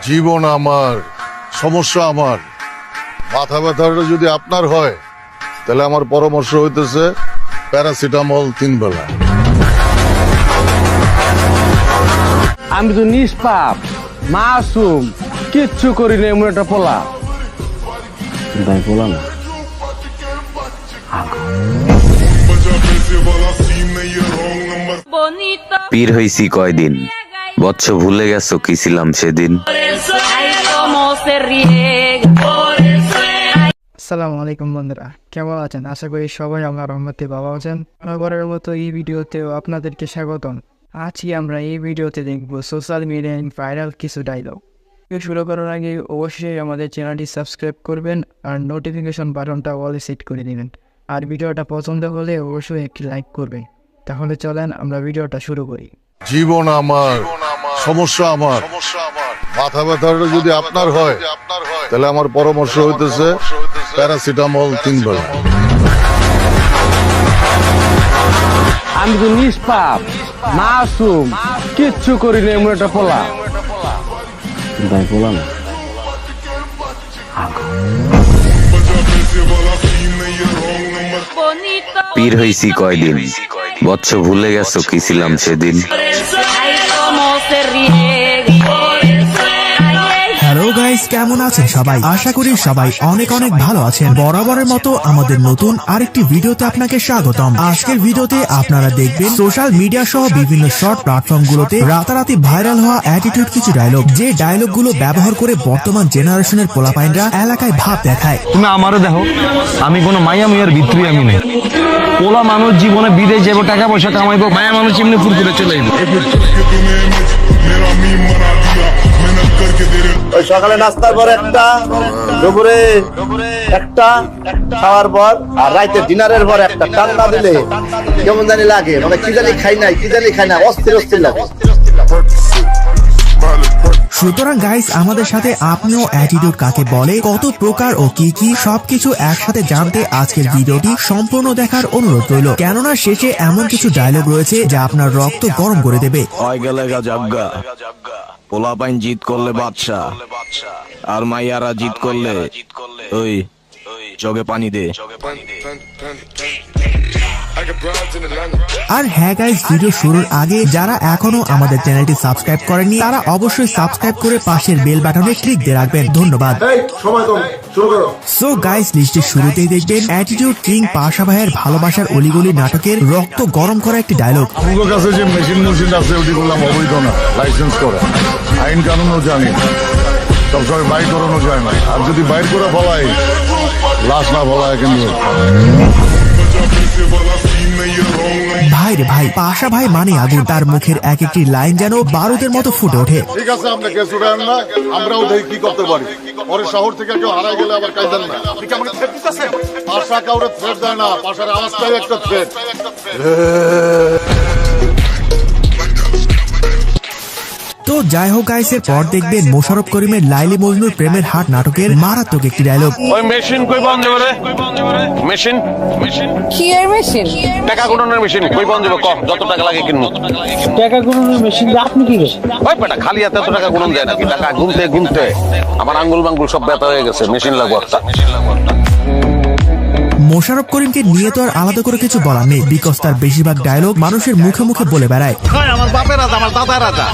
জীবন আমার, সমস্যা আমার। মাথা ব্যথাটা যদি আপনার হয় তাহলে আমার পরামর্শ হইতেছে প্যারাসিটামল 3 বেলা। আমি তো নিষ্পাপ, মাসুম, কিচ্ছু করি না, এমন একটা পোলা। তাই পোলা না, পীর হইছি কয়দিন, বৎস ভুলে গেছো কি ছিলাম সেদিন। আসসালামু আলাইকুম বন্ধুরা, কেমন আছেন? আশা করি সবাই আমার রহমতে ভালো আছেন। বরাবরের মতো এই ভিডিওতেও আপনাদেরকে স্বাগতম। আজকে আমরা এই ভিডিওতে দেখব সোশ্যাল মিডিয়ায় ভাইরাল কিছু ডায়লগ। শুরু করার আগে অবশ্যই আমাদের চ্যানেলটি সাবস্ক্রাইব করবেন আর নোটিফিকেশন বাটনটা অলে সেট করে দিবেন। আর ভিডিওটা পছন্দ হলে অবশ্যই একটি লাইক করবেন। তাহলে চলেন আমরা ভিডিওটা শুরু করি। জীবন আমার, সমস্যা আমার। মাথা ব্যথাটা যদি আপনার হয় তাহলে আমার পরামর্শ হইতেছে প্যারাসিটামল 3 বেলা। আমি তো নিষ্পাপ, মাসুম, কিচ্ছু করি না, এমন একটা পোলা। তাই পোলা না, পীর হইছি কয়দিন, বৎস ভুলে গেছো কি ছিলাম সেদিন। হ্যালো গাইস, কেমন আছেন সবাই? আশা করি সবাই অনেক অনেক ভালো আছেন। বরাবরের মতো আমাদের নতুন আরেকটি ভিডিওতে আপনাকে স্বাগতম। আজকের ভিডিওতে আপনারা দেখবেন সোশ্যাল মিডিয়া সহ বিভিন্ন শর্ট প্ল্যাটফর্ম গুলোতে রাতারাতি ভাইরাল হওয়া অ্যাটিটিউড কিছু ডায়লগ, যে ডায়লগ গুলো ব্যবহার করে বর্তমান জেনারেশনের পোলাপাইনরা এলাকায় ভাব দেখায়। তুমি আমারও দেখো, আমি কোনো মায়া মুয়ার ভিতরে আমি নেই। পোলা মানুষ জীবনে বিদেশ যাবো, টাকা পয়সা কামাইবো, মায়া মানুষ এমনি ফুরফুরে চলে যাবো। ওই সকালে নাস্তার পর একটা, দুপুরে একটা, খাওয়ার পর আর রাইতে ডিনারের পর একটা টান না দিলে কেমন জানি লাগে, মানে কি জানি খাই না, অস্থির অস্থির লাগে। সুতরাং গাইস, আমাদের সাথে আপনিও অ্যাটিটিউড কাকে বলে, কত প্রকার ও কি কি সবকিছু একসাথে জানতে আজকের ভিডিওটি সম্পূর্ণ দেখার অনুরোধ রইল। কেননা শেষে এমন কিছু ডায়লগ রয়েছে যা আপনার রক্ত গরম করে দেবে। পোলাপাইন জিত করলে বাদশা, আর মাইয়ারা জিত করলে ওই জগে পানি দে। আর হ্যাঁ গাইস, ভিডিও শুরুর আগে যারা এখনো আমাদের চ্যানেলটি সাবস্ক্রাইব করেননি তারা অবশ্যই সাবস্ক্রাইব করে পাশের বেল বাটনে ক্লিক দিয়ে রাখবেন। ধন্যবাদ। সো গাইস, লিস্টের শুরুতেই দেখবেন অ্যাটিটিউড কিং পাশা ভাইয়ের ভালোবাসার অলিগলি নাটকের রক্ত গরম করা একটি ডায়লগ। আমার কাছে যে মেশিন আছে ওটি বললাম অবৈধ না, লাইসেন্স করা, আইন কানুনও জানি, সবসময় বাইর করানো যায় না। আর যদি বাইর করে ফলায়, লাশ না ফলায় কিন্তু। ভাই রে ভাই, পাশা ভাই মানে আগুন, তার মুখের এক একটি লাইন যেন বারুদের মতো ফুটে ওঠে। ঠিক আছে, আমরা কেস উঠান না, আমরাও দেখি কি করতে পারি। পরে শহর থেকে কেউ হারাই গেলে আবার কায়দান না। পাশা কাউরে থ্রেট দেয় না, পাশার আওয়াজটাই একটা থ্রেট। তো যাই হোক গাইস, এর পর দেখবেন মোশাররফ করিমের লাইলি মজনুর প্রেমের হাট নাটকের মারাত্মক একটি ডায়লগ। ওই মেশিন কই বন্ধ করে? মেশিন কি এর মেশিন? টাকা গুণনের মেশিন কই বন্ধ হবে? কম, যত টাকা লাগে কিনবো। টাকা গুণনের মেশিন আপনি কি করেন? ওই বেটা খালি হাতে এত টাকা গুণন যায় নাকি? টাকা গুনতে আমার আঙ্গুল মাঙ্গুল সব ব্যথা হয়ে গেছে। মেশিন লাগবো একটা। মোশাররফ করিমকে নিয়ে তো আর আলাদা করে কিছু বলার নেই, বিকজ তার বেশিরভাগ ডায়লগ মানুষের মুখে মুখে বলে বেড়ায়। আমার বাপের রাজা, আমার দাদার রাজা,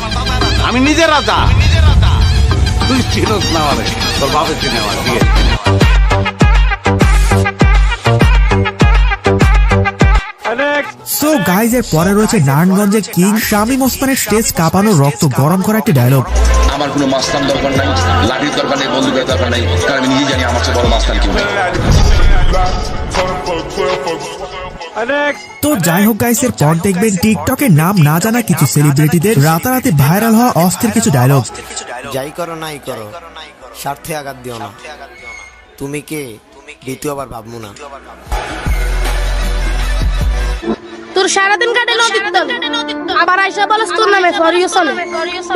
আমি নিজের রাজা। তুই চিনোস না মানে, তোর বাপের চিনে আমার। ঠিক আছে। সো গাইজ, এর পরে রয়েছে নারায়ণগঞ্জের কিং শামীম ওসমানের স্টেজ কাঁপানো রক্ত গরম করা একটি ডায়লগ। আমার কোনো মাস্তান দরকার নাই, লাঠির দরকার নেই, বন্দুকের দরকার নাই, কারণ আমি নিজে জানি আমার চেয়ে বড় মাস্তান কেউ নেই। তো যাই হোক গাইস, এর পর দেখবেন টিকটকে নাম না জানা কিছু সেলিব্রিটিদের রাতারাতি ভাইরাল হওয়া অস্থির কিছু ডায়লগ। যাই করো নাই করো, স্বার্থে আঘাত দিও না, তুমি কে দ্বিতীয়বার ভাববো না। তোর সারাদিন কাটে নদীতে, আবার আইসা বলস তোর নামে ফরিও চলে।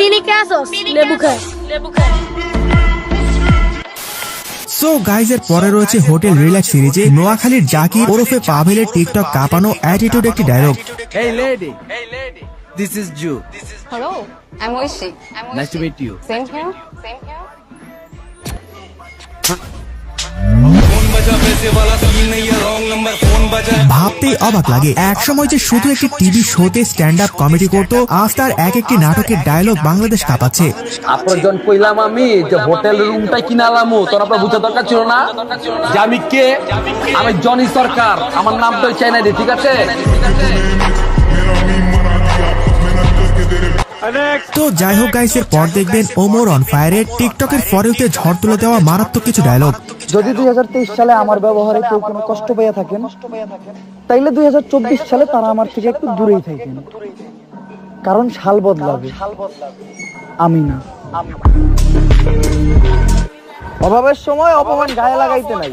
তিনি কে আসস? লেবু খায়। সো গাইজ, এর পরে রয়েছে হোটেল রিল্যাক্স সিরিজে নোয়াখালীর জাকির ওরফে পাভেলের টিকটক কাঁপানো অ্যাটিটিউড একটি ডায়লগ। এই lady, This is Ju. Hello, I'm Oishi. Nice to meet you. Same here. Same here. ভাবতেই অবাক লাগে একসময় যে শুধু একটি টিভি শোতে স্ট্যান্ড আপ কমেডি করতো, আজ তার এক একটি নাটকের ডায়লগ বাংলাদেশ কাঁপাচ্ছে। আপনার জন কইলাম আমি যে হোটেল রুমটাই কিনালামু, তোর আপনার বুঝতে দরকার ছিল না যে আমি কে? আমি জনি সরকার, আমার নামটাই চাই না, ঠিক আছে? তো যাই হোক গাইস, এর পর দেখবেন ওমর অন ফায়ারের টিকটকের ফরেতে ঝড় তুলে দেওয়া মারাত্মক কিছু ডায়লগ। যদি 2023 সালে আমার ব্যবহারে কেউ কোনো কষ্ট পেয়ে থাকেন, তাইলে 2024 সালে তারা আমার থেকে একটু দূরেই থাকেন, কারণ সাল বদলাবে, আমি না। অভাবের সময় অপমান গায়ে লাগাইতে নাই,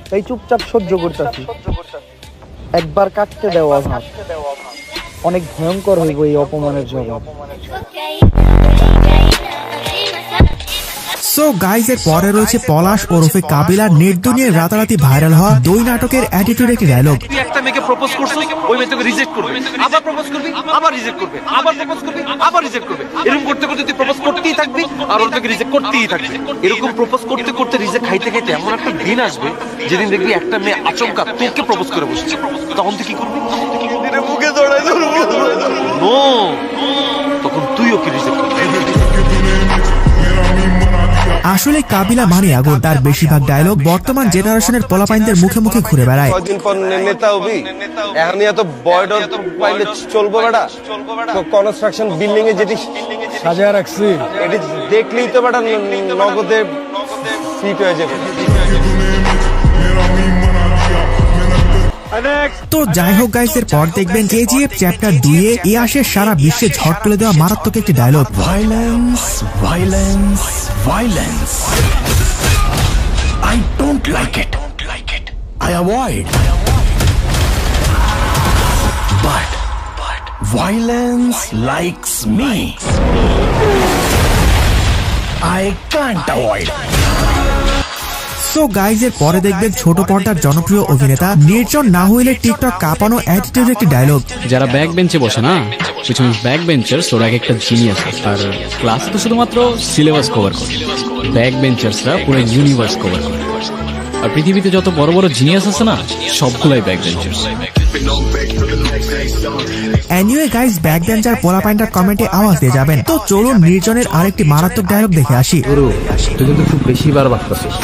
তাই চুপচাপ সহ্য করতেছি। একবার কাটতে দেওয়া অভাব, অনেক ভয়ঙ্কর হইব এই অপমানের জবাব। সো গাইজ, এর পরে রয়েছে পলাশ ওরফে কাবিলার নেট দুনিয়ায় রাতারাতি ভাইরাল হওয়া দুই নাটকের অ্যাটিটিউড একটি ডায়লগ। তুই একটা মেয়েকে প্রপোজ করছিস, ওই মেয়ে তোকে রিজেক্ট করবে, আবার প্রপোজ করবি, আবার রিজেক্ট করবে, আবার প্রপোজ করবি, আবার রিজেক্ট করবে। এরকম করতে করতে তুই প্রপোজ করতেই থাকবি আর ওর তোকে রিজেক্ট করতেই থাকবে। এরকম প্রপোজ করতে করতে রিজেক্ট খাইতে খাইতে এমন একটা দিন আসবে যেদিন দেখবি একটা মেয়ে আচমকা তোকে প্রপোজ করে বসছে, তখন তুই কি করবি? মুখে জড়াই ধরবো, নো, তখন তুই ওকে রিজেক্ট করবি। আসলে কাবিলা মানে আগুন, তার বেশিরভাগ ডায়লগ বর্তমান জেনারেশনের পোলাপাইনদের মুখে মুখে ঘুরে বেড়ায়। কদিন পর নেতা হবি, এখন এত বয়ডর পাইলে চলবো বেটা। কনস্ট্রাকশন বিল্ডিং এ যেটি সাজায় রাখছি, এটি দেখলেই তো বেটা নগদে ফিট হয়ে যাবে। তো যাই হোক গাইস, এর পর দেখবেন কেজিএফ চ্যাপ্টার 2 এ ইয়াসের সারা বিশ্বে ঝড় তুলে দেওয়া মারাত্মক একটি dialogue. Violence, violence, violence. I don't like it. I avoid. But violence likes me. I can't avoid. So guys, এর পরে দেখবেন ছোট পর্দার জনপ্রিয় অভিনেতা নির্জন না হইলে টিকটক কাঁপানো অ্যাটিটিউড একটি ডায়লগ। যারা ব্যাক বেঞ্চে বসে না, কিছু ব্যাক বেঞ্চার্স ওরা এক একটা জিনিয়াস, আর ক্লাসে তো শুধুমাত্র সিলেবাস কভার করে, ব্যাক বেঞ্চার্সরা পুরো ইউনিভার্স কভার করে। আর পৃথিবীতে যত বড় বড় জিনিয়াস আছে না, সবগুলাই back benchers. Anyway guys, back bencher পোলাপাইনটার কমেন্টে আওয়াজ দিয়ে যাবেন। তো চলুন নির্জনের আরেকটি মারাত্মক ডায়লগ দেখে আসি। গুরু, তুই কিন্তু খুব বেশি বার বাড়তেছিস।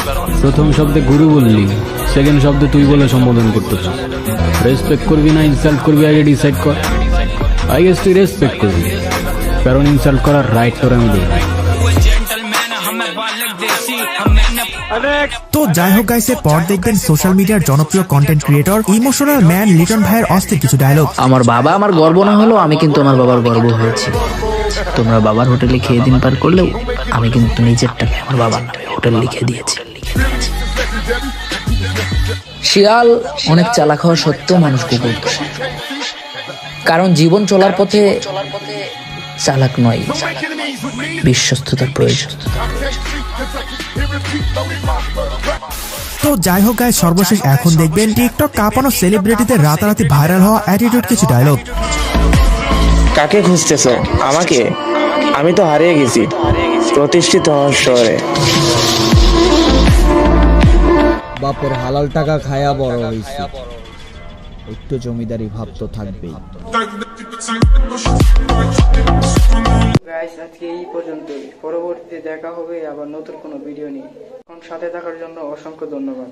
প্রথম শব্দে গুরু বললি, সেকেন্ড শব্দে তুই বলে সম্বোধন করতেছিস। রেসপেক্ট করবি না ইনসাল্ট করবি, আগে ডিসাইড কর। আই গেস তুই রেসপেক্ট করবি, কারণ ইনসাল্ট করার রাইট তোর আমি দিই। তো যাই হোক গাইস, এর পর দেখবেন সোশ্যাল মিডিয়ার জনপ্রিয় content creator emotional man Liton ভাইয়ের অস্থির কিছু ডায়লগ। আমার বাবা আমার গর্ব না হলেও আমি কিন্তু আমার বাবার গর্ব হয়েছি। তোমরা বাবার হোটেলে খেয়ে দিন পার করলেও আমি কিন্তু নিজের টাকায় আমার বাবার নামে হোটেল লিখে দিয়েছি। শিয়াল অনেক চালাক হওয়া সত্ত্বেও মানুষ কুকুর পোষে, কারণ জীবন চলার পথে চালাক নয়, বিশ্বস্ততার প্রয়োজন। তো যাই হোক গাইস, সর্বশেষ এখন দেখবেন টিকটক কাঁপানো সেলিব্রিটিদের রাতারাতি ভাইরাল হওয়া অ্যাটিটিউড কিছু ডায়লগ। কাকে খুঁজতেছো? আমাকে? আমি তো হারিয়ে গেছি প্রতিষ্ঠিত হওয়ার শহরে। বাপের হালাল টাকা খায়া বড় হয়েছে, একটু জমিদারি ভাব তো থাকবেই। গাইস, আজকে এই পর্যন্তই। পরবর্তীতে দেখা হবে আবার নতুন কোনো ভিডিও নিয়ে। এখন সাথে থাকার জন্য অসংখ্য ধন্যবাদ।